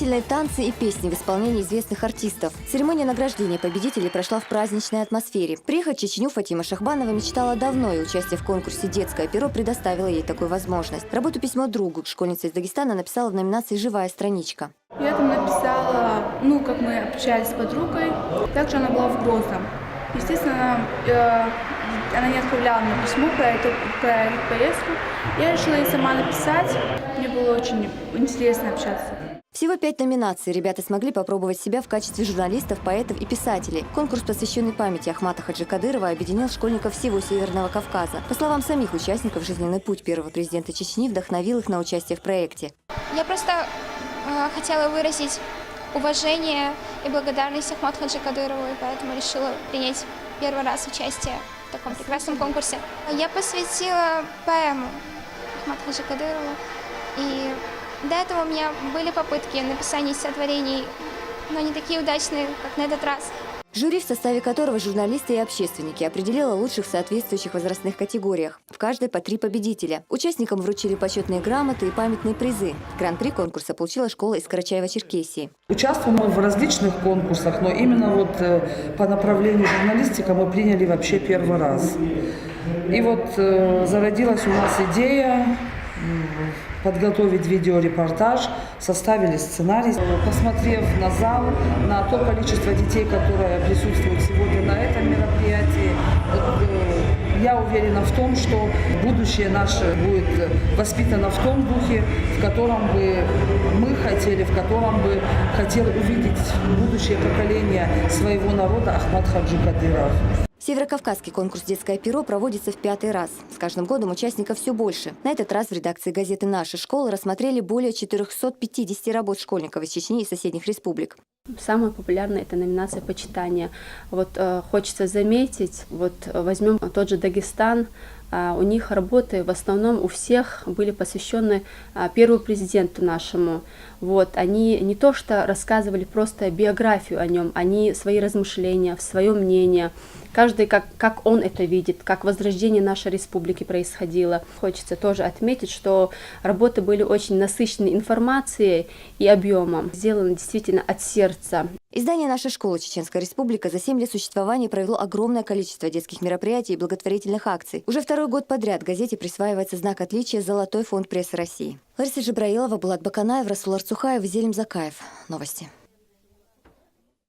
Изумительные танцы и песни в исполнении известных артистов. Церемония награждения победителей прошла в праздничной атмосфере. Приехать в Чечню Фатима Шахбанова мечтала давно, и участие в конкурсе «Детское перо» предоставило ей такую возможность. Работу «Письмо другу» школьница из Дагестана написала в номинации «Живая страничка». Я там написала, как мы общались с подругой. Также она была в Грозном. Естественно, она не отправляла мне письмо про эту поездку. Я решила ей сама написать. Мне было очень интересно общаться. Всего 5 номинаций. Ребята смогли попробовать себя в качестве журналистов, поэтов и писателей. Конкурс, посвященный памяти Ахмата Хаджи Кадырова, объединил школьников всего Северного Кавказа. По словам самих участников, жизненный путь первого президента Чечни вдохновил их на участие в проекте. Я просто хотела выразить уважение и благодарность Ахмату Хаджи Кадырову, и поэтому решила принять первый раз участие в таком прекрасном конкурсе. Я посвятила поэму Ахмату Хаджи Кадырову, и до этого у меня были попытки написания стихотворений, но не такие удачные, как на этот раз. Жюри, в составе которого журналисты и общественники, определило лучших в соответствующих возрастных категориях. В каждой по 3 победителя. Участникам вручили почетные грамоты и памятные призы. Гран-при конкурса получила школа из Карачаева-Черкесии. Участвуем мы в различных конкурсах, но именно по направлению журналистика мы приняли вообще первый раз. И зародилась у нас идея подготовить видеорепортаж, составили сценарий. Посмотрев на зал, на то количество детей, которое присутствует сегодня на этом мероприятии, я уверена в том, что будущее наше будет воспитано в том духе, в котором бы мы хотели, в котором бы хотел увидеть будущее поколение своего народа Ахмат Хаджи Кадыров. Северокавказский конкурс «Детское перо» проводится в 5-й раз. С каждым годом участников все больше. На этот раз в редакции газеты «Наша школа» рассмотрели более 450 работ школьников из Чечни и соседних республик. Самая популярная – это номинация «Почитание». Хочется заметить, возьмем тот же Дагестан, у них работы в основном у всех были посвящены первому президенту нашему. Они не то что рассказывали просто биографию о нем, они свои размышления, свое мнение, каждый как он это видит, как возрождение нашей республики происходило. Хочется тоже отметить, что работы были очень насыщены информацией и объемом, сделаны действительно от сердца. Издание «Наша школа» Чеченская республика за 7 лет существования провело огромное количество детских мероприятий и благотворительных акций. Уже 2-й год подряд газете присваивается знак отличия «Золотой фонд прессы России». Лариса Джабраилова, Булат Баканаев, Расул Арцухаев, Зелим Закаев. Новости.